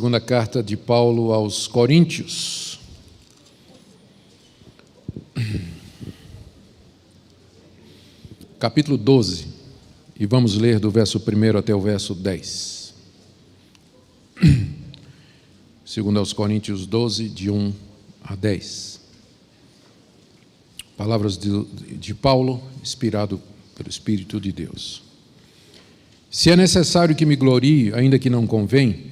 Segunda carta de Paulo aos Coríntios. Capítulo 12, e vamos ler do verso 1 até o verso 10. Segundo aos Coríntios 12, de 1 a 10. Palavras de Paulo, inspirado pelo Espírito de Deus. Se é necessário que me glorie, ainda que não convém,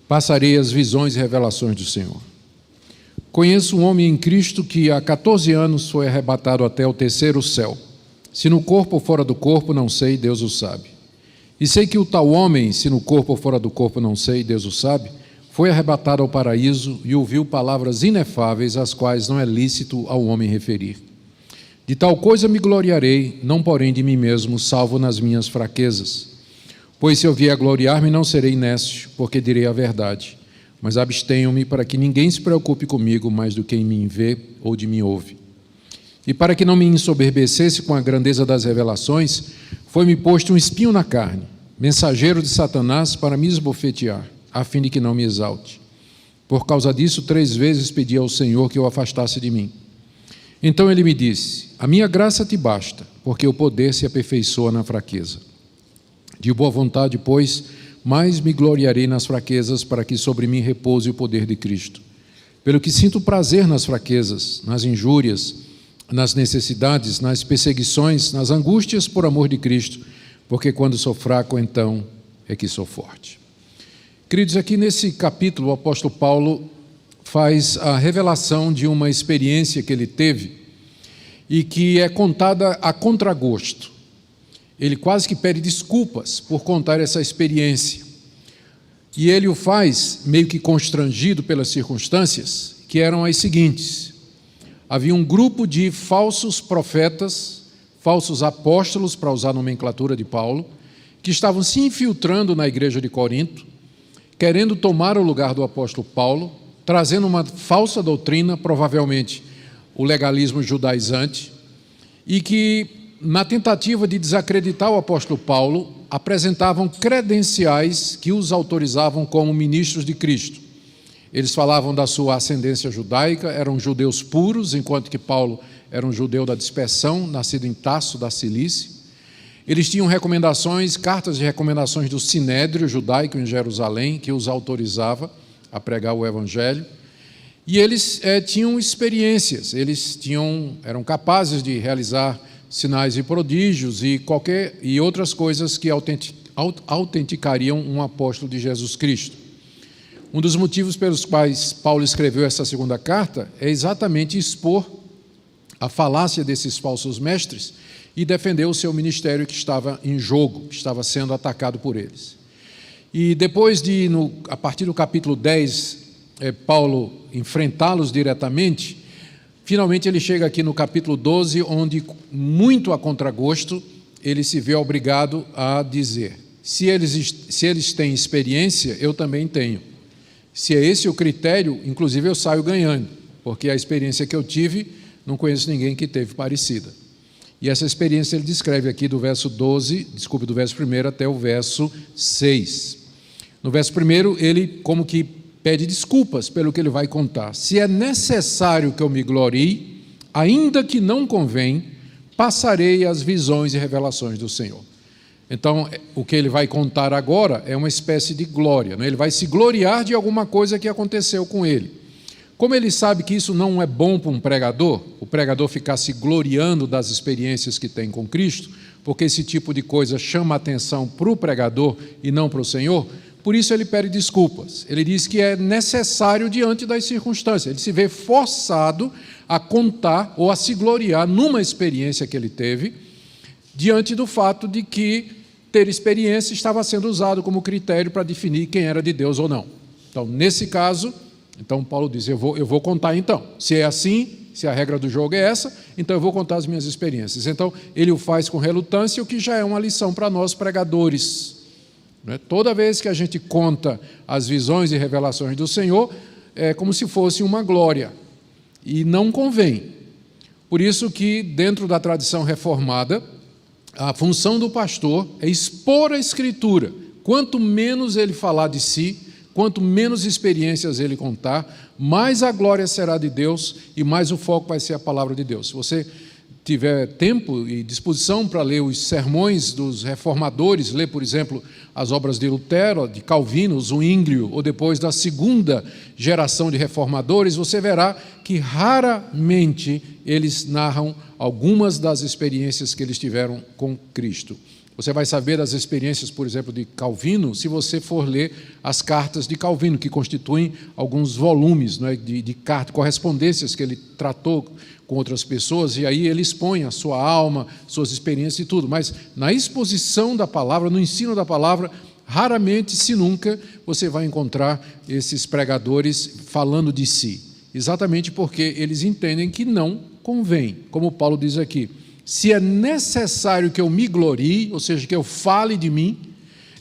passarei as visões e revelações do Senhor. Conheço um homem em Cristo que há 14 anos foi arrebatado até o terceiro céu. Se no corpo ou fora do corpo, não sei, Deus o sabe. E sei que o tal homem, se no corpo ou fora do corpo, não sei, Deus o sabe, foi arrebatado ao paraíso e ouviu palavras inefáveis, as quais não é lícito ao homem referir. De tal coisa me gloriarei, não porém de mim mesmo, salvo nas minhas fraquezas. Pois se eu vier a gloriar-me, não serei nécio, porque direi a verdade. Mas abstenho-me para que ninguém se preocupe comigo mais do que em mim vê ou de mim ouve. E para que não me ensoberbecesse com a grandeza das revelações, foi-me posto um espinho na carne, mensageiro de Satanás para me esbofetear, a fim de que não me exalte. Por causa disso, 3 vezes pedi ao Senhor que o afastasse de mim. Então ele me disse: a minha graça te basta, porque o poder se aperfeiçoa na fraqueza. De boa vontade, pois, mais me gloriarei nas fraquezas, para que sobre mim repouse o poder de Cristo. Pelo que sinto prazer nas fraquezas, nas injúrias, nas necessidades, nas perseguições, nas angústias por amor de Cristo, porque quando sou fraco, então é que sou forte. Queridos, aqui nesse capítulo, o apóstolo Paulo faz a revelação de uma experiência que ele teve e que é contada a contragosto. Ele quase que pede desculpas por contar essa experiência. E ele o faz meio que constrangido pelas circunstâncias, que eram as seguintes: havia um grupo de falsos profetas, falsos apóstolos, para usar a nomenclatura de Paulo, que estavam se infiltrando na igreja de Corinto, querendo tomar o lugar do apóstolo Paulo, trazendo uma falsa doutrina, provavelmente o legalismo judaizante, e que, na tentativa de desacreditar o apóstolo Paulo, apresentavam credenciais que os autorizavam como ministros de Cristo. Eles falavam da sua ascendência judaica, eram judeus puros, enquanto que Paulo era um judeu da dispersão, nascido em Tarso, da Cilícia. Eles tinham recomendações, cartas de recomendações do Sinédrio judaico em Jerusalém, que os autorizava a pregar o evangelho. E eles tinham experiências, eram capazes de realizar sinais e prodígios e outras coisas que autenticariam um apóstolo de Jesus Cristo. Um dos motivos pelos quais Paulo escreveu essa segunda carta é exatamente expor a falácia desses falsos mestres e defender o seu ministério que estava em jogo, que estava sendo atacado por eles. E depois de, a partir do capítulo 10, Paulo enfrentá-los diretamente, finalmente ele chega aqui no capítulo 12, onde, muito a contragosto, ele se vê obrigado a dizer: se eles têm experiência, eu também tenho. Se é esse o critério, inclusive eu saio ganhando, porque a experiência que eu tive, não conheço ninguém que teve parecida. E essa experiência ele descreve aqui do verso 1 até o verso 6. No verso 1, ele como que pede desculpas pelo que ele vai contar. Se é necessário que eu me glorie, ainda que não convém, passarei as visões e revelações do Senhor. Então, o que ele vai contar agora é uma espécie de glória, né? Ele vai se gloriar de alguma coisa que aconteceu com ele. Como ele sabe que isso não é bom para um pregador, o pregador ficar se gloriando das experiências que tem com Cristo, porque esse tipo de coisa chama a atenção para o pregador e não para o Senhor, por isso ele pede desculpas. Ele diz que é necessário diante das circunstâncias. Ele se vê forçado a contar ou a se gloriar numa experiência que ele teve, diante do fato de que ter experiência estava sendo usado como critério para definir quem era de Deus ou não. Então, nesse caso, Paulo diz: eu vou contar então. Se é assim, se a regra do jogo é essa, então eu vou contar as minhas experiências. Então, ele o faz com relutância, o que já é uma lição para nós pregadores. Toda vez que a gente conta as visões e revelações do Senhor, é como se fosse uma glória, e não convém. Por isso que, dentro da tradição reformada, a função do pastor é expor a Escritura. Quanto menos ele falar de si, quanto menos experiências ele contar, mais a glória será de Deus e mais o foco vai ser a palavra de Deus. Se você tiver tempo e disposição para ler os sermões dos reformadores, ler, por exemplo, as obras de Lutero, de Calvino, Zwinglio, ou depois da segunda geração de reformadores, você verá que raramente eles narram algumas das experiências que eles tiveram com Cristo. Você vai saber das experiências, por exemplo, de Calvino, se você for ler as cartas de Calvino, que constituem alguns volumes, não é, de correspondências que ele tratou com outras pessoas, e aí ele expõe a sua alma, suas experiências e tudo. Mas na exposição da palavra, no ensino da palavra, raramente, se nunca, você vai encontrar esses pregadores falando de si. Exatamente porque eles entendem que não convém, como Paulo diz aqui. Se é necessário que eu me glorie, ou seja, que eu fale de mim,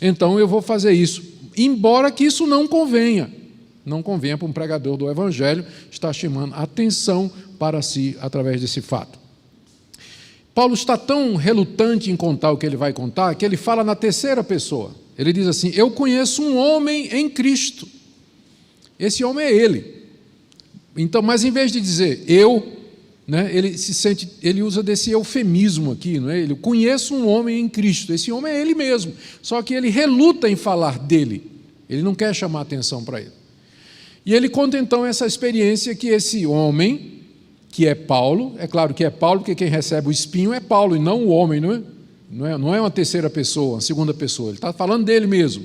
então eu vou fazer isso, embora que isso não convenha. Não convenha para um pregador do Evangelho estar chamando atenção para si através desse fato. Paulo está tão relutante em contar o que ele vai contar, que ele fala na terceira pessoa. Ele diz assim: eu conheço um homem em Cristo. Esse homem é ele. Então, mas em vez de dizer eu, né, ele usa desse eufemismo aqui, não é? Ele conhece um homem em Cristo. Esse homem é ele mesmo. Só que ele reluta em falar dele. Ele não quer chamar atenção para ele. E ele conta então essa experiência que esse homem, que é Paulo, é claro que é Paulo, porque quem recebe o espinho é Paulo e não o homem, não é? Não é uma terceira pessoa, uma segunda pessoa. Ele está falando dele mesmo.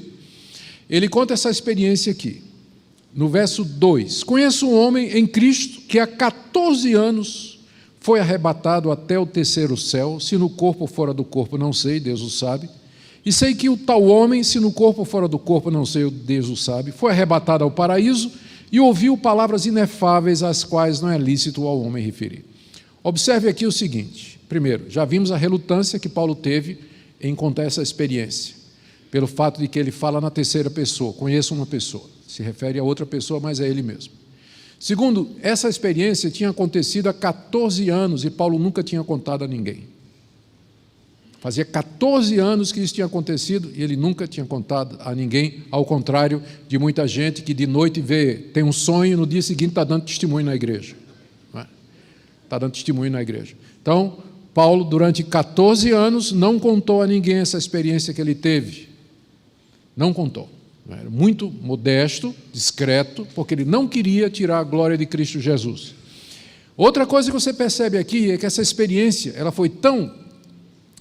Ele conta essa experiência aqui. No verso 2, conheço um homem em Cristo que há 14 anos foi arrebatado até o terceiro céu, se no corpo ou fora do corpo, não sei, Deus o sabe, e sei que o tal homem, se no corpo ou fora do corpo, não sei, Deus o sabe, foi arrebatado ao paraíso e ouviu palavras inefáveis, às quais não é lícito ao homem referir. Observe aqui o seguinte: primeiro, já vimos a relutância que Paulo teve em contar essa experiência, pelo fato de que ele fala na terceira pessoa, conheço uma pessoa. Se refere a outra pessoa, mas é ele mesmo. Segundo, essa experiência tinha acontecido há 14 anos e Paulo nunca tinha contado a ninguém. Fazia 14 anos que isso tinha acontecido e ele nunca tinha contado a ninguém, ao contrário de muita gente que de noite tem um sonho e no dia seguinte está dando testemunho na igreja. Está dando testemunho na igreja. Então, Paulo, durante 14 anos, não contou a ninguém essa experiência que ele teve. Não contou. Era muito modesto, discreto, porque ele não queria tirar a glória de Cristo Jesus. Outra coisa que você percebe aqui é que essa experiência ela foi tão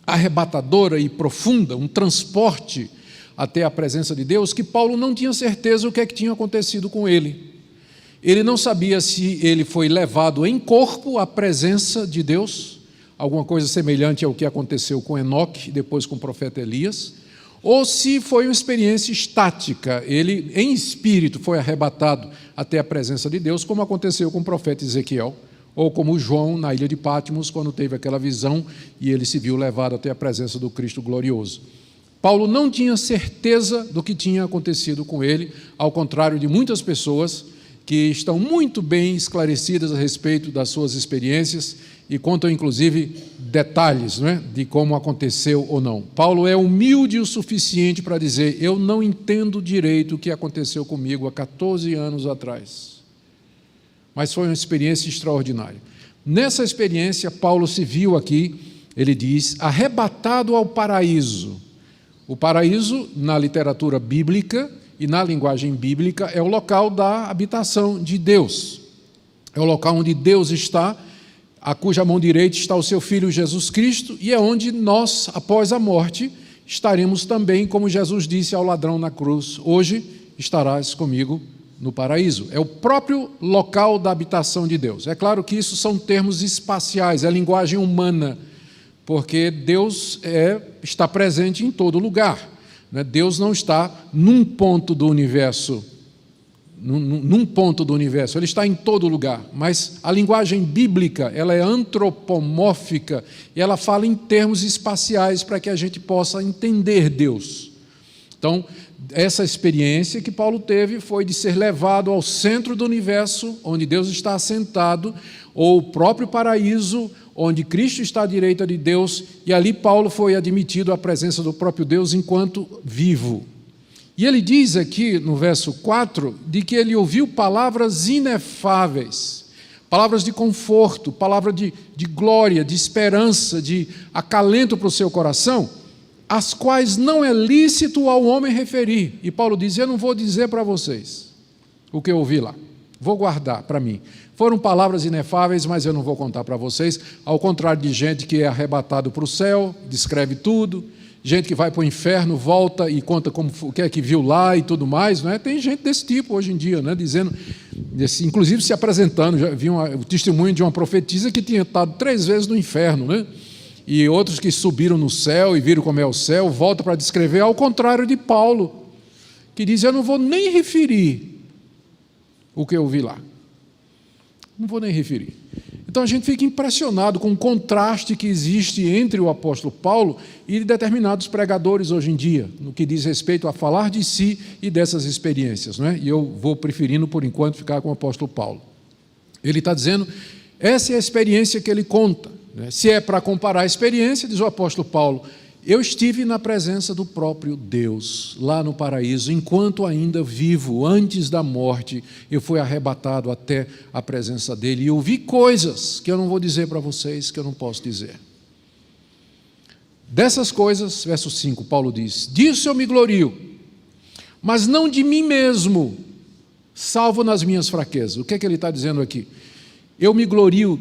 arrebatadora e profunda, um transporte até a presença de Deus, que Paulo não tinha certeza o que é que tinha acontecido com ele. Ele não sabia se ele foi levado em corpo à presença de Deus, alguma coisa semelhante ao que aconteceu com Enoque e depois com o profeta Elias, ou se foi uma experiência estática, ele em espírito foi arrebatado até a presença de Deus, como aconteceu com o profeta Ezequiel, ou como João na ilha de Patmos, quando teve aquela visão e ele se viu levado até a presença do Cristo glorioso. Paulo não tinha certeza do que tinha acontecido com ele, ao contrário de muitas pessoas que estão muito bem esclarecidas a respeito das suas experiências e contam, inclusive, detalhes, não é, de como aconteceu ou não. Paulo é humilde o suficiente para dizer: eu não entendo direito o que aconteceu comigo há 14 anos atrás. Mas foi uma experiência extraordinária. Nessa experiência, Paulo se viu aqui, ele diz, arrebatado ao paraíso. O paraíso, na literatura bíblica e na linguagem bíblica, é o local da habitação de Deus. É o local onde Deus está, a cuja mão direita está o seu Filho Jesus Cristo, e é onde nós, após a morte, estaremos também, como Jesus disse ao ladrão na cruz: hoje estarás comigo no paraíso. É o próprio local da habitação de Deus. É claro que isso são termos espaciais, é linguagem humana, porque Deus está presente em todo lugar. Deus não está num ponto do universo, ele está em todo lugar, mas a linguagem bíblica ela é antropomórfica e ela fala em termos espaciais para que a gente possa entender Deus. Então, essa experiência que Paulo teve foi de ser levado ao centro do universo, onde Deus está assentado, ou o próprio paraíso, onde Cristo está à direita de Deus, e ali Paulo foi admitido à presença do próprio Deus enquanto vivo. E ele diz aqui no verso 4 de que ele ouviu palavras inefáveis, palavras de conforto, palavra de glória, de esperança, de acalento para o seu coração, as quais não é lícito ao homem referir. E Paulo diz: eu não vou dizer para vocês o que eu ouvi lá, vou guardar para mim. Foram palavras inefáveis, mas eu não vou contar para vocês, ao contrário de gente que é arrebatado para o céu, descreve tudo, gente que vai para o inferno, volta e conta o que é que viu lá e tudo mais, não é? Tem gente desse tipo hoje em dia, né? Dizendo, inclusive se apresentando. Já vi o testemunho de uma profetisa que tinha estado 3 vezes no inferno, né? E outros que subiram no céu e viram como é o céu, voltam para descrever, ao contrário de Paulo, que diz: eu não vou nem referir o que eu vi lá. Não vou nem referir. Então a gente fica impressionado com o contraste que existe entre o apóstolo Paulo e determinados pregadores hoje em dia, no que diz respeito a falar de si e dessas experiências, não é? E eu vou preferindo, por enquanto, ficar com o apóstolo Paulo. Ele está dizendo, essa é a experiência que ele conta, né? Se é para comparar a experiência, diz o apóstolo Paulo: eu estive na presença do próprio Deus, lá no paraíso, enquanto ainda vivo, antes da morte, eu fui arrebatado até a presença dele, e eu vi coisas que eu não vou dizer para vocês, que eu não posso dizer. Dessas coisas, verso 5, Paulo diz: disso eu me glorio, mas não de mim mesmo, salvo nas minhas fraquezas. O que é que ele está dizendo aqui? Eu me glorio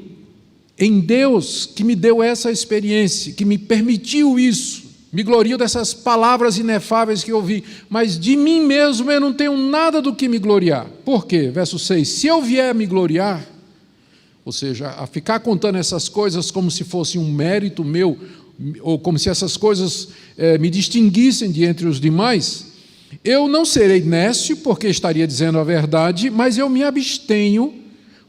em Deus que me deu essa experiência, que me permitiu isso. Me glorio dessas palavras inefáveis que eu ouvi, mas de mim mesmo eu não tenho nada do que me gloriar. Por quê? Verso 6, se eu vier me gloriar, ou seja, a ficar contando essas coisas como se fosse um mérito meu, ou como se essas coisas me distinguissem de entre os demais, eu não serei nécio, porque estaria dizendo a verdade, mas eu me abstenho,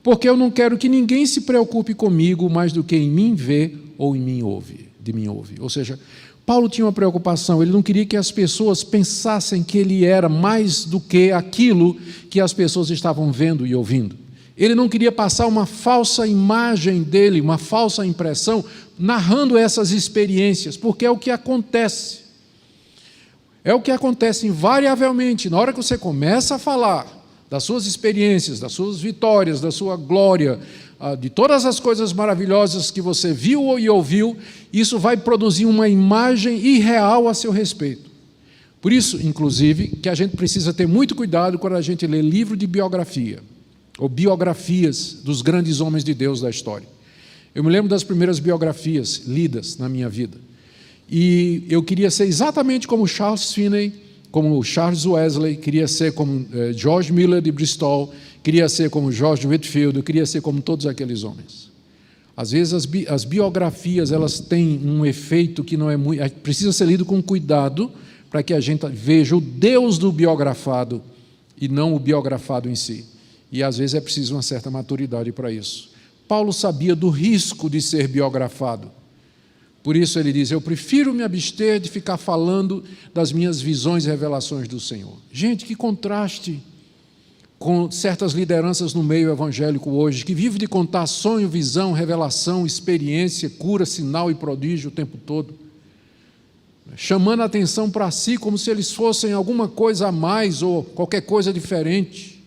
porque eu não quero que ninguém se preocupe comigo mais do que em mim vê ou em mim ouve, de mim ouve. Ou seja, Paulo tinha uma preocupação, ele não queria que as pessoas pensassem que ele era mais do que aquilo que as pessoas estavam vendo e ouvindo. Ele não queria passar uma falsa imagem dele, uma falsa impressão, narrando essas experiências, porque é o que acontece. É o que acontece invariavelmente, na hora que você começa a falar das suas experiências, das suas vitórias, da sua glória, de todas as coisas maravilhosas que você viu e ouviu, isso vai produzir uma imagem irreal a seu respeito. Por isso, inclusive, que a gente precisa ter muito cuidado quando a gente lê livro de biografia, ou biografias dos grandes homens de Deus da história. Eu me lembro das primeiras biografias lidas na minha vida, e eu queria ser exatamente como Charles Finney, como Charles Wesley, queria ser como George Miller de Bristol, queria ser como George Whitefield, eu queria ser como todos aqueles homens. Às vezes as biografias elas têm um efeito que não é muito, precisa ser lido com cuidado para que a gente veja o Deus do biografado e não o biografado em si. E às vezes é preciso uma certa maturidade para isso. Paulo sabia do risco de ser biografado. Por isso ele diz, eu prefiro me abster de ficar falando das minhas visões e revelações do Senhor. Gente, que contraste com certas lideranças no meio evangélico hoje, que vivem de contar sonho, visão, revelação, experiência, cura, sinal e prodígio o tempo todo, chamando a atenção para si como se eles fossem alguma coisa a mais ou qualquer coisa diferente.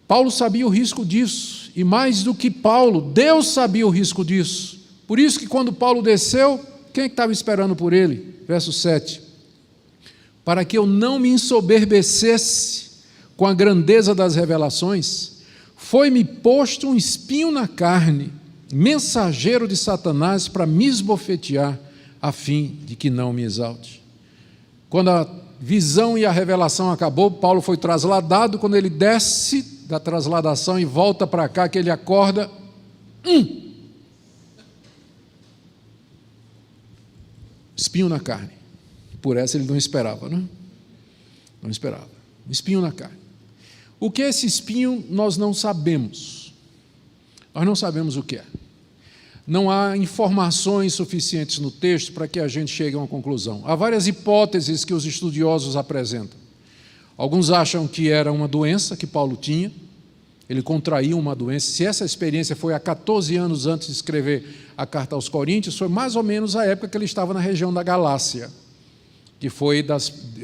Paulo sabia o risco disso, e mais do que Paulo, Deus sabia o risco disso. Por isso que quando Paulo desceu, quem estava esperando por ele? Verso 7. Para que eu não me ensoberbecesse com a grandeza das revelações, foi-me posto um espinho na carne, mensageiro de Satanás para me esbofetear, a fim de que não me exalte. Quando a visão e a revelação acabou, Paulo foi trasladado. Quando ele desce da trasladação e volta para cá, que ele acorda, espinho na carne. Por essa ele não esperava, né? Não esperava. Espinho na carne. O que é esse espinho, nós não sabemos. Nós não sabemos o que é. Não há informações suficientes no texto para que a gente chegue a uma conclusão. Há várias hipóteses que os estudiosos apresentam. Alguns acham que era uma doença que Paulo tinha, ele contraiu uma doença. Se essa experiência foi há 14 anos antes de escrever a carta aos Coríntios, foi mais ou menos a época que ele estava na região da Galácia. que foi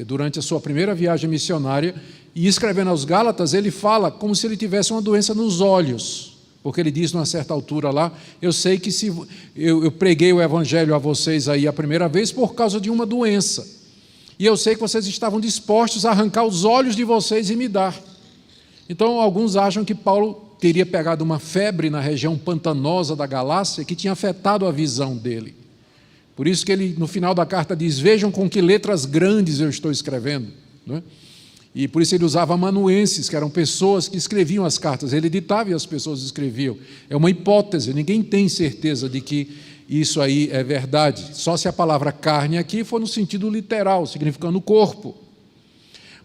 durante a sua primeira viagem missionária, e escrevendo aos Gálatas, ele fala como se ele tivesse uma doença nos olhos, porque ele diz numa certa altura lá, eu sei que se eu preguei o evangelho a vocês aí a primeira vez por causa de uma doença, e eu sei que vocês estavam dispostos a arrancar os olhos de vocês e me dar. Então, alguns acham que Paulo teria pegado uma febre na região pantanosa da Galácia que tinha afetado a visão dele. Por isso que ele, no final da carta, diz, vejam com que letras grandes eu estou escrevendo. Não é? E por isso ele usava amanuenses, que eram pessoas que escreviam as cartas. Ele editava e as pessoas escreviam. É uma hipótese, ninguém tem certeza de que isso aí é verdade. Só se a palavra carne aqui for no sentido literal, significando corpo.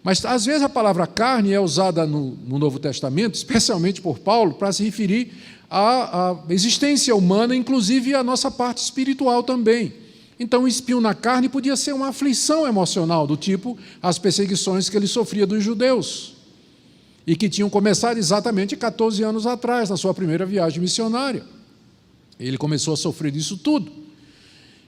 Mas, às vezes, a palavra carne é usada no Novo Testamento, especialmente por Paulo, para se referir à existência humana, inclusive à nossa parte espiritual também. Então, o espinho na carne podia ser uma aflição emocional, do tipo as perseguições que ele sofria dos judeus, e que tinham começado exatamente 14 anos atrás, na sua primeira viagem missionária. Ele começou a sofrer disso tudo.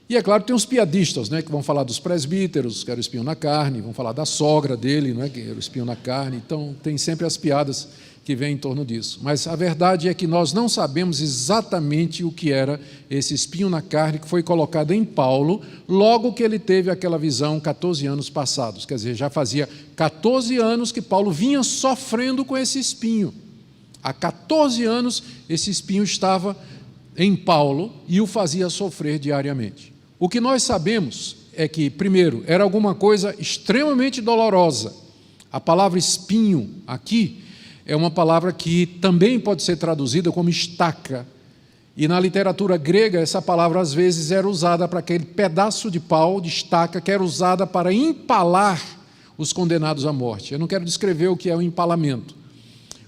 E, é claro, tem os piadistas, né, que vão falar dos presbíteros, que era o espinho na carne, vão falar da sogra dele, né, que era o espinho na carne. Então, tem sempre as piadas que vêm em torno disso. Mas a verdade é que nós não sabemos exatamente o que era esse espinho na carne que foi colocado em Paulo logo que ele teve aquela visão 14 anos passados. Quer dizer, já fazia 14 anos que Paulo vinha sofrendo com esse espinho. Há 14 anos esse espinho estava em Paulo e o fazia sofrer diariamente. O que nós sabemos é que, primeiro, era alguma coisa extremamente dolorosa. A palavra espinho aqui é uma palavra que também pode ser traduzida como estaca. E na literatura grega, essa palavra às vezes era usada para aquele pedaço de pau, de estaca, que era usada para empalar os condenados à morte. Eu não quero descrever o que é o empalamento,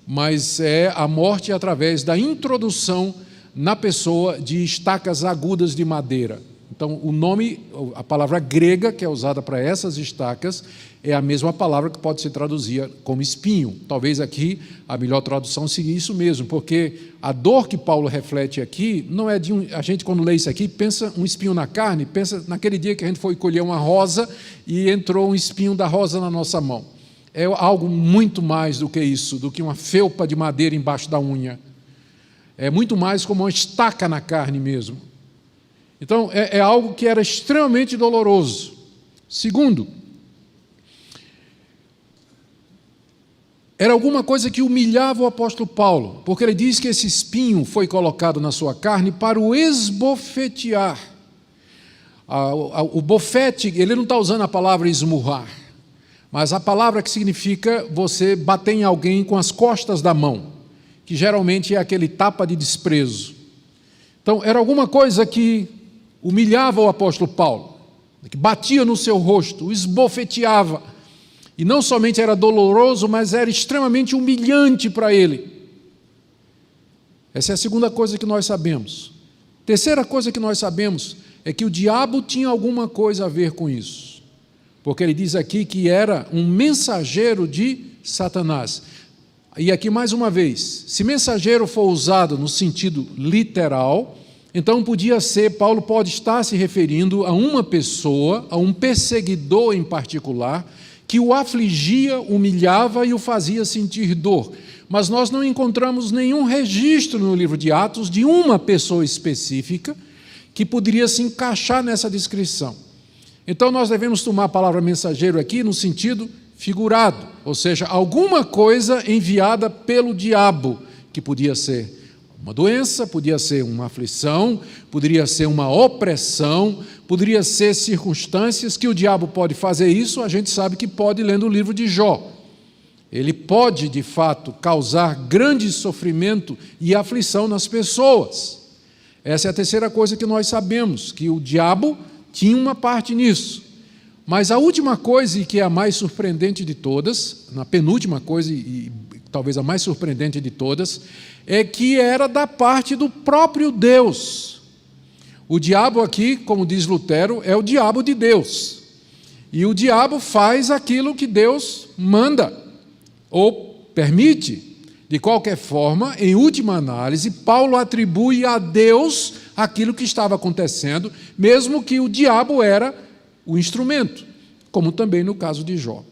mas é a morte através da introdução na pessoa de estacas agudas de madeira. Então, o nome, a palavra grega que é usada para essas estacas é a mesma palavra que pode ser traduzida como espinho. Talvez aqui a melhor tradução seria isso mesmo, porque a dor que Paulo reflete aqui não é de a gente quando lê isso aqui, pensa um espinho na carne, pensa naquele dia que a gente foi colher uma rosa e entrou um espinho da rosa na nossa mão. É algo muito mais do que isso, do que uma felpa de madeira embaixo da unha. É muito mais como uma estaca na carne mesmo. Então, é algo que era extremamente doloroso. Segundo, era alguma coisa que humilhava o apóstolo Paulo, porque ele diz que esse espinho foi colocado na sua carne para o esbofetear. O bofete, ele não está usando a palavra esmurrar, mas a palavra que significa você bater em alguém com as costas da mão, que geralmente é aquele tapa de desprezo. Então, era alguma coisa que humilhava o apóstolo Paulo, que batia no seu rosto, o esbofeteava. E não somente era doloroso, mas era extremamente humilhante para ele. Essa é a segunda coisa que nós sabemos. Terceira coisa que nós sabemos é que o diabo tinha alguma coisa a ver com isso. Porque ele diz aqui que era um mensageiro de Satanás. E aqui mais uma vez, se mensageiro for usado no sentido literal, então podia ser, Paulo pode estar se referindo a uma pessoa, a um perseguidor em particular, que o afligia, humilhava e o fazia sentir dor. Mas nós não encontramos nenhum registro no livro de Atos de uma pessoa específica que poderia se encaixar nessa descrição. Então nós devemos tomar a palavra mensageiro aqui no sentido figurado, ou seja, alguma coisa enviada pelo diabo, que podia ser uma doença, podia ser uma aflição, poderia ser uma opressão, poderia ser circunstâncias que o diabo pode fazer isso, a gente sabe que pode lendo o livro de Jó. Ele pode, de fato, causar grande sofrimento e aflição nas pessoas. Essa é a terceira coisa que nós sabemos, que o diabo tinha uma parte nisso. Mas a última coisa, e que é a mais surpreendente de todas, na penúltima coisa, e talvez a mais surpreendente de todas, é que era da parte do próprio Deus. O diabo aqui, como diz Lutero, é o diabo de Deus. E o diabo faz aquilo que Deus manda, ou permite. De qualquer forma, em última análise, Paulo atribui a Deus aquilo que estava acontecendo, mesmo que o diabo era o instrumento. como também no caso de Jó.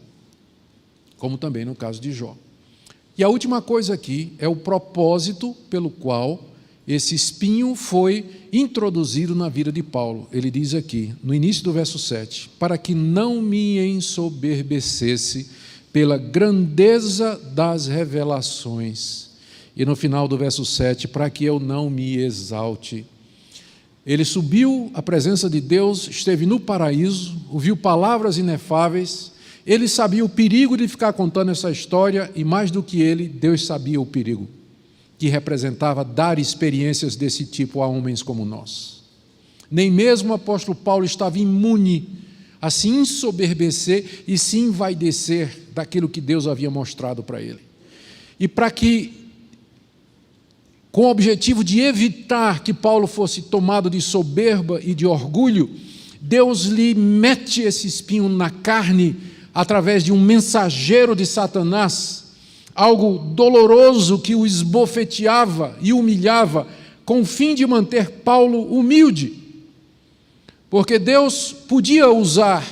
Como também no caso de Jó. E a última coisa aqui é o propósito pelo qual esse espinho foi introduzido na vida de Paulo. Ele diz aqui, no início do verso 7, para que não me ensoberbecesse pela grandeza das revelações. E no final do verso 7, para que eu não me exalte. Ele subiu à presença de Deus, esteve no paraíso, ouviu palavras inefáveis, ele sabia o perigo de ficar contando essa história, e mais do que ele, Deus sabia o perigo que representava dar experiências desse tipo a homens como nós. Nem mesmo o apóstolo Paulo estava imune a se ensoberbecer e se envaidecer daquilo que Deus havia mostrado para ele. E para que, com o objetivo de evitar que Paulo fosse tomado de soberba e de orgulho, Deus lhe mete esse espinho na carne através de um mensageiro de Satanás, algo doloroso que o esbofeteava e humilhava, com o fim de manter Paulo humilde. Porque Deus podia usar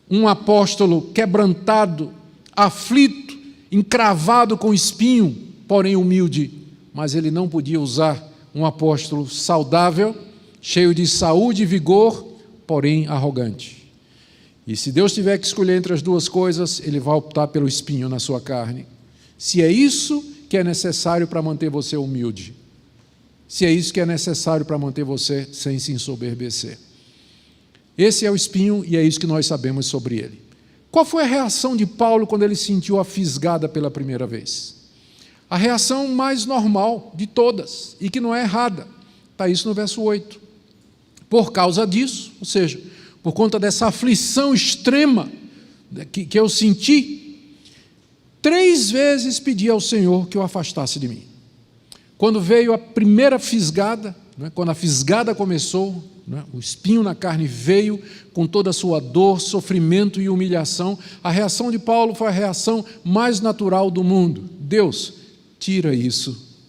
um apóstolo quebrantado, aflito, encravado com espinho, porém humilde, mas ele não podia usar um apóstolo saudável, cheio de saúde e vigor, porém arrogante. E se Deus tiver que escolher entre as duas coisas, ele vai optar pelo espinho na sua carne. Se é isso que é necessário para manter você humilde, se é isso que é necessário para manter você sem se ensoberbecer. Esse é o espinho e é isso que nós sabemos sobre ele. Qual foi a reação de Paulo quando ele sentiu a fisgada pela primeira vez? A reação mais normal de todas, e que não é errada. Está isso no verso 8. Por causa disso, ou seja, por conta dessa aflição extrema que eu senti, 3 vezes pedi ao Senhor que o afastasse de mim. Quando veio a primeira fisgada, quando a fisgada começou, o espinho na carne veio com toda a sua dor, sofrimento e humilhação, a reação de Paulo foi a reação mais natural do mundo. Deus, tira isso.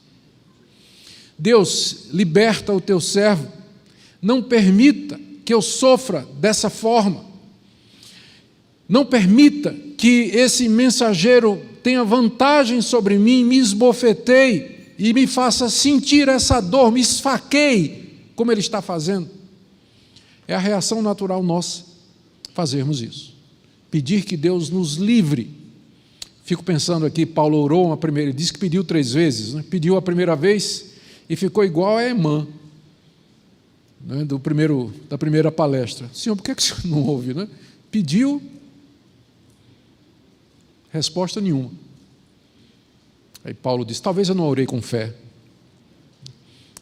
Deus, liberta o teu servo. Não permita que eu sofra dessa forma. Não permita que esse mensageiro tenha vantagem sobre mim, me esbofeteie e me faça sentir essa dor, me esfaqueie, como ele está fazendo. É a reação natural nossa fazermos isso. Pedir que Deus nos livre. Fico pensando aqui, Paulo orou uma primeira, ele disse que pediu 3 vezes, pediu a primeira vez e ficou igual a Emã, da primeira palestra. Senhor, por que o senhor não ouve? Pediu, resposta nenhuma. Aí Paulo disse, talvez eu não orei com fé,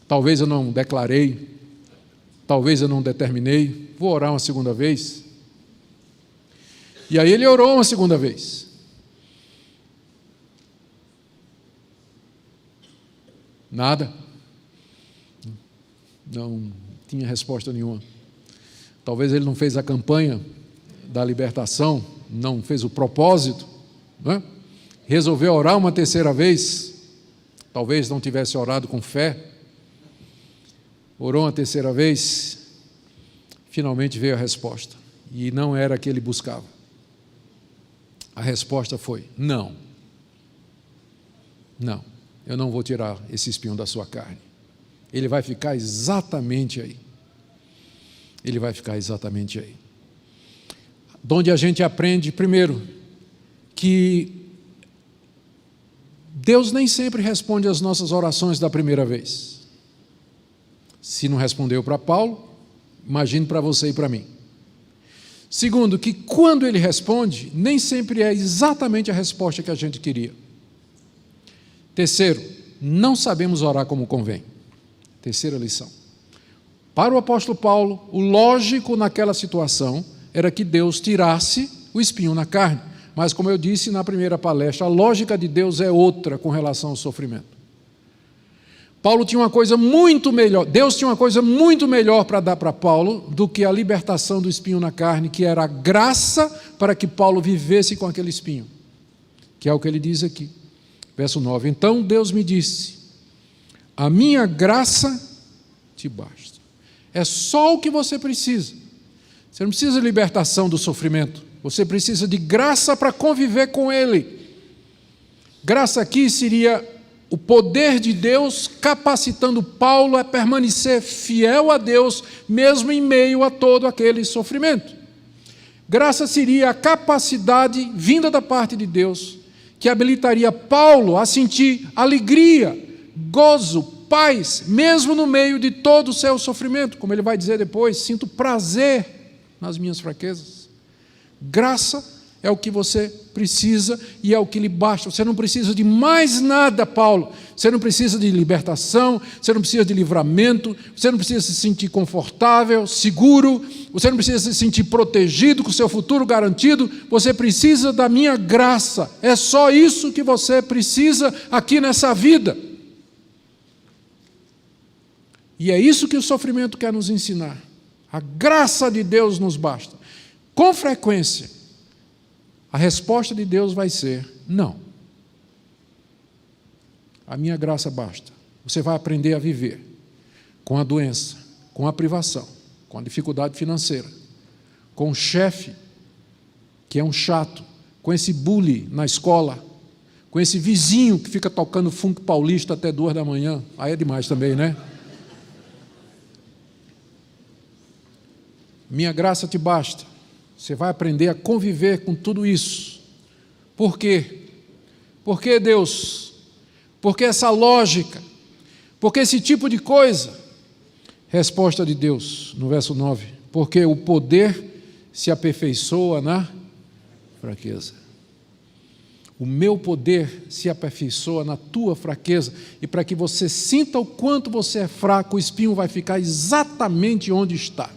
talvez eu não declarei, talvez eu não determinei, vou orar uma segunda vez. E aí ele orou uma segunda vez. Nada. Não tinha resposta nenhuma. Talvez ele não fez a campanha da libertação, não fez o propósito, resolveu orar uma terceira vez, talvez não tivesse orado com fé, orou uma terceira vez, finalmente veio a resposta, e não era a que ele buscava. A resposta foi, não, eu não vou tirar esse espinho da sua carne. Ele vai ficar exatamente aí. Ele vai ficar exatamente aí. Donde a gente aprende, primeiro, que Deus nem sempre responde às nossas orações da primeira vez. Se não respondeu para Paulo, imagine para você e para mim. Segundo, que quando ele responde, nem sempre é exatamente a resposta que a gente queria. Terceiro, não sabemos orar como convém. Terceira lição. Para o apóstolo Paulo, o lógico naquela situação era que Deus tirasse o espinho na carne. Mas, como eu disse na primeira palestra, a lógica de Deus é outra com relação ao sofrimento. Paulo tinha uma coisa muito melhor, Deus tinha uma coisa muito melhor para dar para Paulo do que a libertação do espinho na carne, que era a graça para que Paulo vivesse com aquele espinho, que é o que ele diz aqui. Verso 9, então Deus me disse, a minha graça te basta. É só o que você precisa. Você não precisa de libertação do sofrimento. Você precisa de graça para conviver com Ele. Graça aqui seria o poder de Deus capacitando Paulo a permanecer fiel a Deus, mesmo em meio a todo aquele sofrimento. Graça seria a capacidade vinda da parte de Deus, que habilitaria Paulo a sentir alegria, gozo, paz, mesmo no meio de todo o seu sofrimento. Como ele vai dizer depois, sinto prazer nas minhas fraquezas. Graça é o que você precisa e é o que lhe basta. Você não precisa de mais nada, Paulo. Você não precisa de libertação, você não precisa de livramento, você não precisa se sentir confortável, seguro, você não precisa se sentir protegido, com o seu futuro garantido. Você precisa da minha graça. É só isso que você precisa aqui nessa vida. E é isso que o sofrimento quer nos ensinar. A graça de Deus nos basta. Com frequência, a resposta de Deus vai ser: não. A minha graça basta. Você vai aprender a viver com a doença, com a privação, com a dificuldade financeira, com o chefe, que é um chato, com esse bully na escola, com esse vizinho que fica tocando funk paulista até 2 da manhã. Aí é demais também, né? Minha graça te basta. Você vai aprender a conviver com tudo isso. Por quê? Por que Deus? Por que essa lógica? Por que esse tipo de coisa? Resposta de Deus, no verso 9. Porque o poder se aperfeiçoa na fraqueza. O meu poder se aperfeiçoa na tua fraqueza. E para que você sinta o quanto você é fraco, o espinho vai ficar exatamente onde está,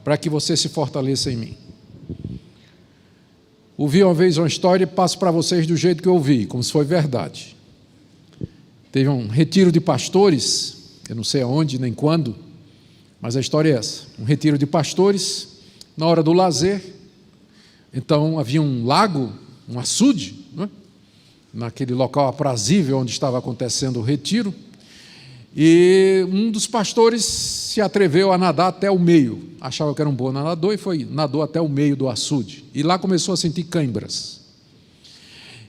para que você se fortaleça em mim. Ouvi uma vez uma história e passo para vocês do jeito que eu ouvi, como se foi verdade. Teve um retiro de pastores, eu não sei aonde nem quando, mas a história é essa. Um retiro de pastores, na hora do lazer. Então havia um lago, um açude, não é? Naquele local aprazível onde estava acontecendo o retiro. E um dos pastores se atreveu a nadar até o meio. Achava que era um bom nadador e nadou até o meio do açude. E lá começou a sentir cãibras.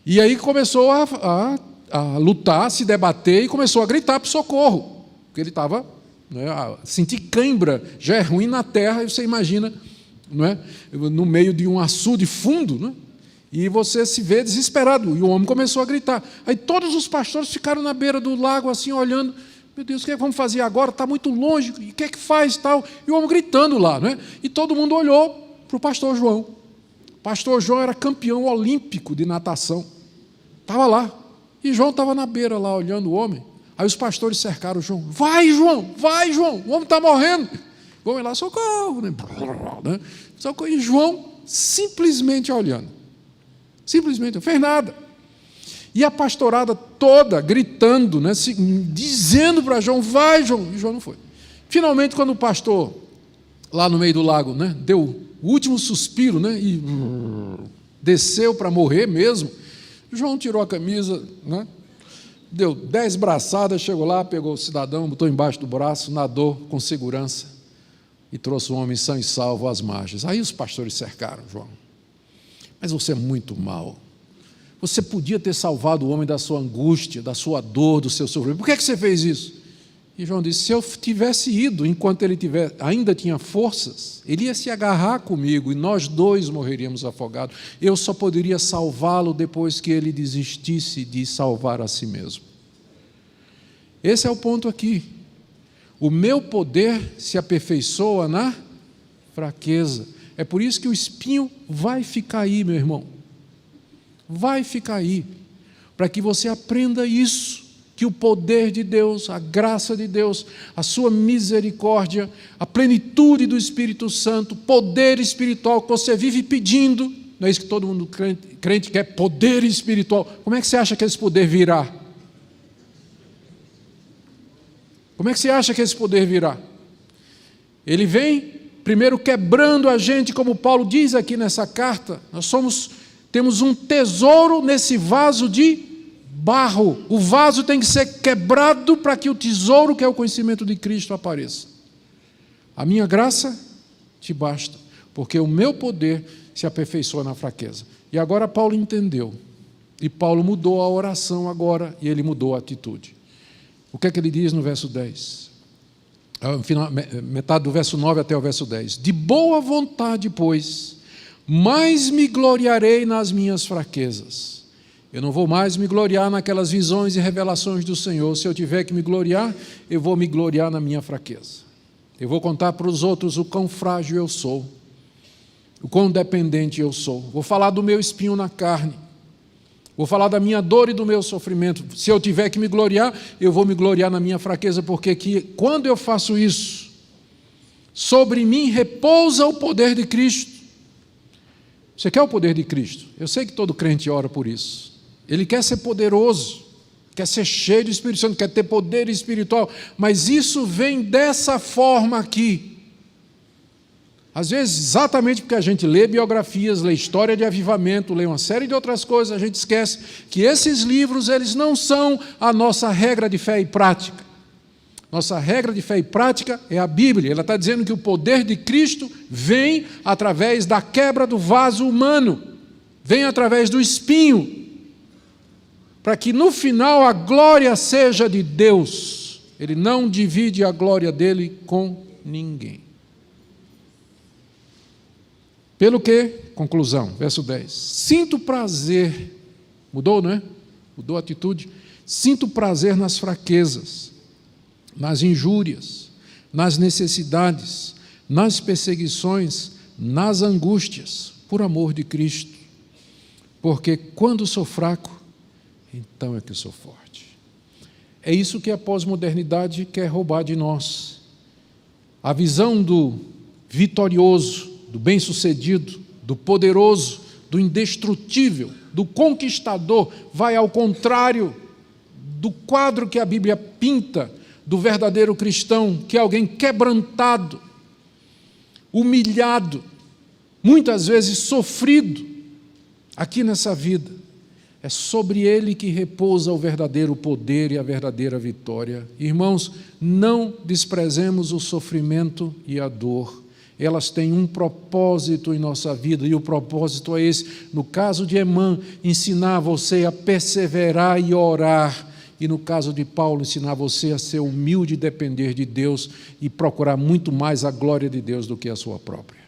E aí começou a lutar, a se debater e começou a gritar para o socorro. Porque ele estava, sentir cãibra já é ruim na terra, e você imagina, não é? No meio de um açude fundo, não é? E você se vê desesperado. E o homem começou a gritar. Aí todos os pastores ficaram na beira do lago assim, olhando. Meu Deus, o que é que vamos fazer agora? Está muito longe, o que é que faz? Tal? E o homem gritando lá, não é? E todo mundo olhou para o pastor João. O pastor João era campeão olímpico de natação. Estava lá. E João estava na beira lá, olhando o homem. Aí os pastores cercaram o João. Vai, João, o homem está morrendo. O homem lá, socorro. Né? Socorro. E João simplesmente olhando. Simplesmente, não fez nada. E a pastorada toda gritando, né, dizendo para João, vai, João. E João não foi. Finalmente, quando o pastor, lá no meio do lago, né, deu o último suspiro, né, e desceu para morrer mesmo, João tirou a camisa, né, deu 10 braçadas, chegou lá, pegou o cidadão, botou embaixo do braço, nadou com segurança e trouxe o homem são e salvo às margens. Aí os pastores cercaram João. Mas você é muito mau. Você podia ter salvado o homem da sua angústia, da sua dor, do seu sofrimento. Por que é que você fez isso? E João disse, se eu tivesse ido enquanto ele ainda tinha forças, ele ia se agarrar comigo e nós dois morreríamos afogados. Eu só poderia salvá-lo depois que ele desistisse de salvar a si mesmo. Esse é o ponto aqui. O meu poder se aperfeiçoa na fraqueza. É por isso que o espinho vai ficar aí, meu irmão. Vai ficar aí, para que você aprenda isso, que o poder de Deus, a graça de Deus, a sua misericórdia, a plenitude do Espírito Santo, poder espiritual que você vive pedindo, não é isso que todo mundo crente quer, poder espiritual. Como é que você acha que esse poder virá? Como é que você acha que esse poder virá? Ele vem primeiro quebrando a gente, como Paulo diz aqui nessa carta. Temos um tesouro nesse vaso de barro. O vaso tem que ser quebrado para que o tesouro, que é o conhecimento de Cristo, apareça. A minha graça te basta, porque o meu poder se aperfeiçoa na fraqueza. E agora Paulo entendeu. E Paulo mudou a oração agora, e ele mudou a atitude. O que é que ele diz no verso 10? Metade do verso 9 até o verso 10. De boa vontade, pois, mais me gloriarei nas minhas fraquezas. Eu não vou mais me gloriar naquelas visões e revelações do Senhor. Se eu tiver que me gloriar, eu vou me gloriar na minha fraqueza. Eu vou contar para os outros o quão frágil eu sou, o quão dependente eu sou. Vou falar do meu espinho na carne. Vou falar da minha dor e do meu sofrimento. Se eu tiver que me gloriar, eu vou me gloriar na minha fraqueza, porque quando eu faço isso, sobre mim repousa o poder de Cristo. Você quer o poder de Cristo? Eu sei que todo crente ora por isso. Ele quer ser poderoso, quer ser cheio do Espírito Santo, quer ter poder espiritual, mas isso vem dessa forma aqui. Às vezes, exatamente porque a gente lê biografias, lê história de avivamento, lê uma série de outras coisas, a gente esquece que esses livros, eles não são a nossa regra de fé e prática. Nossa regra de fé e prática é a Bíblia. Ela está dizendo que o poder de Cristo vem através da quebra do vaso humano, vem através do espinho, para que no final a glória seja de Deus. Ele não divide a glória dele com ninguém. Pelo que? Conclusão, verso 10. Sinto prazer, mudou, não é? Mudou a atitude. Sinto prazer nas fraquezas, nas injúrias, nas necessidades, nas perseguições, nas angústias, por amor de Cristo. Porque quando sou fraco, então é que eu sou forte. É isso que a pós-modernidade quer roubar de nós. A visão do vitorioso, do bem-sucedido, do poderoso, do indestrutível, do conquistador, vai ao contrário do quadro que a Bíblia pinta do verdadeiro cristão, que é alguém quebrantado, humilhado, muitas vezes sofrido aqui nessa vida. É sobre ele que repousa o verdadeiro poder e a verdadeira vitória. Irmãos, não desprezemos o sofrimento e a dor. Elas têm um propósito em nossa vida, e o propósito é esse. No caso de Emã, ensinar você a perseverar e orar. E no caso de Paulo, ensinar você a ser humilde e depender de Deus e procurar muito mais a glória de Deus do que a sua própria.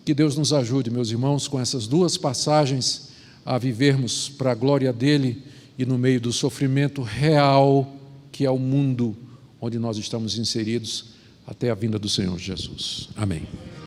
Que Deus nos ajude, meus irmãos, com essas duas passagens, a vivermos para a glória dele e no meio do sofrimento real, que é o mundo onde nós estamos inseridos, até a vinda do Senhor Jesus. Amém.